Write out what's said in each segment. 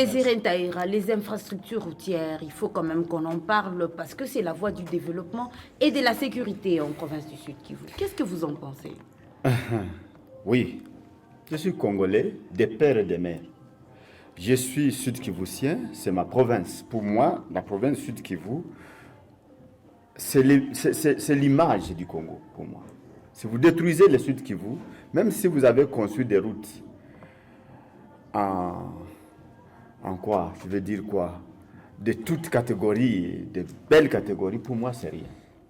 Désiré Ntaïra, les infrastructures routières, il faut quand même qu'on en parle parce que c'est la voie du développement et de la sécurité en province du Sud Kivu. Qu'est-ce que vous en pensez? Oui, je suis congolais, des pères et des mères. Je suis sud-kivutien, c'est ma province. Pour moi, la province sud-Kivu, c'est l'image du Congo, pour moi. Si vous détruisez le sud-Kivu, même si vous avez construit des routes en quoi, je veux dire quoi, de toutes catégories, de belles catégories, pour moi, c'est rien.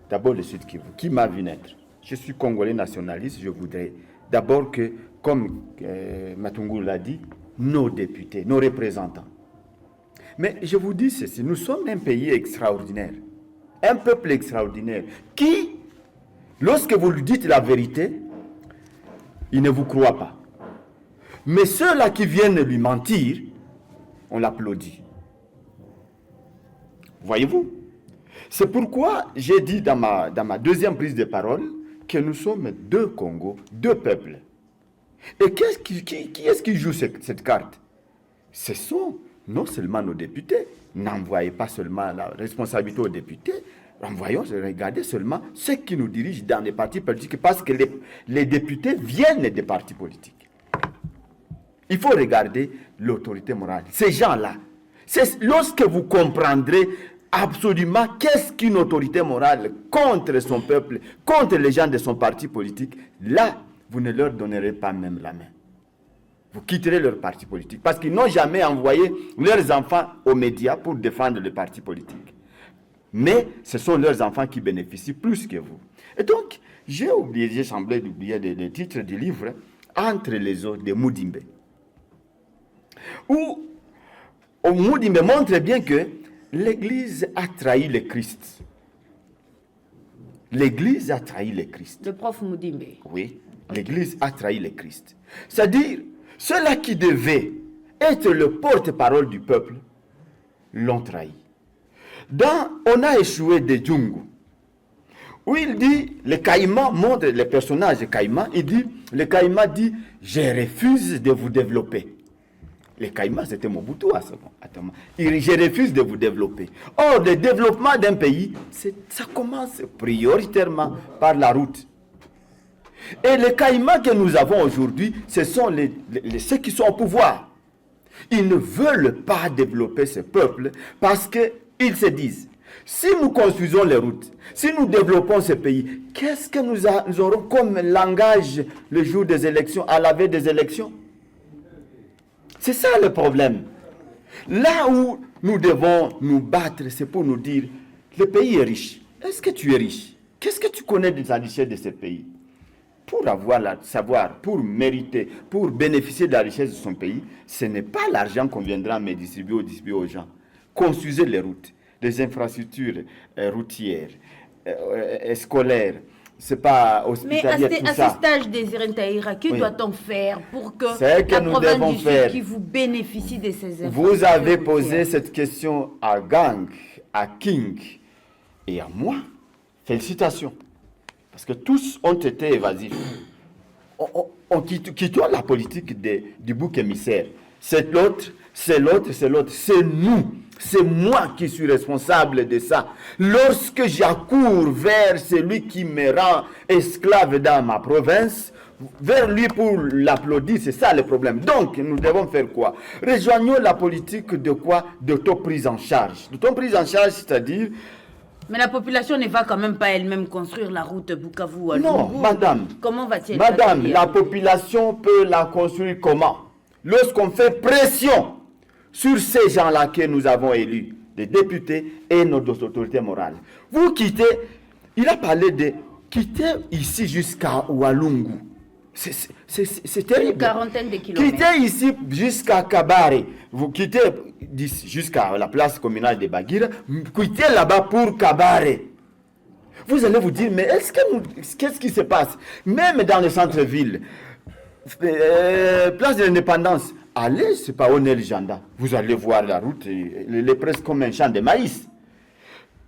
D'abord, le Sud-Kivu, qui m'a vu naître. Je suis congolais nationaliste, je voudrais d'abord que, comme Matungulu l'a dit, nos députés, nos représentants. Mais je vous dis ceci, nous sommes un pays extraordinaire, un peuple extraordinaire, qui, lorsque vous lui dites la vérité, il ne vous croit pas. Mais ceux-là qui viennent lui mentir, on l'applaudit. Voyez-vous? C'est pourquoi j'ai dit dans ma deuxième prise de parole que nous sommes deux Congos, deux peuples. Et qui est-ce qui joue cette carte? Ce sont non seulement nos députés. N'envoyez pas seulement la responsabilité aux députés. Regardez seulement ceux qui nous dirigent dans les partis politiques, parce que les députés viennent des partis politiques. Il faut regarder l'autorité morale. Ces gens-là, c'est lorsque vous comprendrez absolument qu'est-ce qu'une autorité morale contre son peuple, contre les gens de son parti politique, là, vous ne leur donnerez pas même la main. Vous quitterez leur parti politique parce qu'ils n'ont jamais envoyé leurs enfants aux médias pour défendre le parti politique. Mais ce sont leurs enfants qui bénéficient plus que vous. Et donc, j'ai semblé d'oublier le titre du livre, Entre les eaux de Mudimbe, où Mudimbe montre bien que l'Église a trahi le Christ. L'Église a trahi le Christ. Le prof Mudimbe. Oui, l'Église a trahi le Christ. C'est-à-dire, ceux-là qui devaient être le porte-parole du peuple l'ont trahi. On a échoué de Djungu, où il dit, le Caïman montre le personnage Caïman, le Caïman dit, je refuse de vous développer. Le Caïman, c'était Mobutu à ce moment. Je refuse de vous développer. Or, le développement d'un pays, ça commence prioritairement par la route. Et les Caïmans que nous avons aujourd'hui, ce sont ceux qui sont au pouvoir. Ils ne veulent pas développer ce peuple parce qu'ils se disent, si nous construisons les routes, si nous développons ce pays, qu'est-ce que nous aurons comme langage le jour des élections, à la veille des élections? C'est ça le problème. Là où nous devons nous battre, c'est pour nous dire, le pays est riche. Est-ce que tu es riche? Qu'est-ce que tu connais de la richesse de ce pays? Pour savoir, pour mériter, pour bénéficier de la richesse de son pays, ce n'est pas l'argent qu'on viendra me distribuer aux gens. Construisez les routes, les infrastructures routières, scolaires, c'est pas hospitalier, tout ça. Mais à ce stage, Désiré Ntaïra, que doit-on faire pour que la province du Sud qui vous bénéficie de ces infrastructures? Vous avez posé cette question à Gang, à King et à moi. Félicitations. Parce que tous ont été évasifs. Quittons la politique du bouc émissaire. C'est l'autre, c'est l'autre, c'est l'autre. C'est nous. C'est moi qui suis responsable de ça. Lorsque j'accours vers celui qui me rend esclave dans ma province, vers lui pour l'applaudir, c'est ça le problème. Donc, nous devons faire quoi? Rejoignons la politique de quoi? D'auto-prise en charge. D'auto-prise en charge, c'est-à-dire... Mais la population ne va quand même pas elle-même construire la route Bukavu à Lungu. Non, madame. Comment va-t-elle? Madame, la population peut la construire comment? Lorsqu'on fait pression sur ces gens-là que nous avons élus, des députés et nos autorités morales. Vous quittez, il a parlé de quitter ici jusqu'à Walungu. C'est terrible. Une quarantaine de kilomètres. Quittez ici jusqu'à Kabare. Vous quittez jusqu'à la place communale de Bagira. Quittez là-bas pour Kabare. Vous allez vous dire, mais qu'est-ce qui se passe? Même dans le centre-ville, place de l'Indépendance, allez, c'est pas Onel Janda. Vous allez voir la route, elle est presque comme un champ de maïs.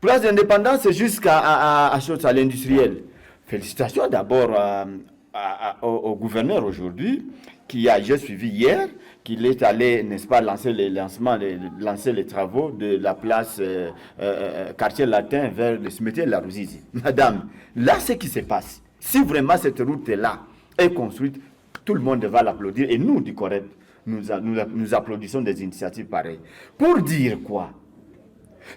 Place de l'Indépendance jusqu'à l'industriel. Félicitations d'abord au gouverneur aujourd'hui j'ai suivi hier, qu'il est allé, n'est-ce pas, lancer les travaux de la place quartier latin vers le cimetière de la Ruzizi. Madame, là, ce qui se passe, si vraiment cette route-là est construite, tout le monde va l'applaudir. Et nous, du Corrède, nous applaudissons des initiatives pareilles. Pour dire quoi?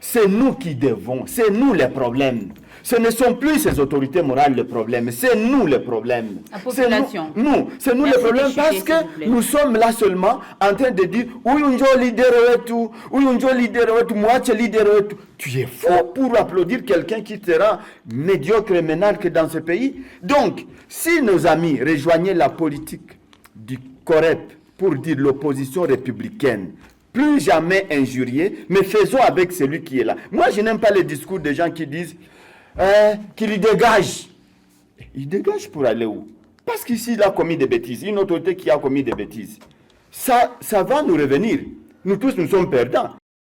C'est nous qui devons, c'est nous les problèmes. Ce ne sont plus ces autorités morales les problèmes, c'est nous les problèmes. La population. C'est nous les problèmes parce que nous sommes là seulement en train de dire oui, on joue leader et tout, oui, on joue leader et tout, moi tu es leader et tout. Tu es faux pour applaudir quelqu'un qui te rend médiocre et ménal que dans ce pays. Donc, si nos amis rejoignaient la politique du COREP pour dire l'opposition républicaine, plus jamais injurier, mais faisons avec celui qui est là. Moi, je n'aime pas les discours des gens qui disent qu'il dégage. Il dégage pour aller où? Parce qu'ici, il a commis des bêtises. Une autorité qui a commis des bêtises. Ça va nous revenir. Nous tous, nous sommes perdants.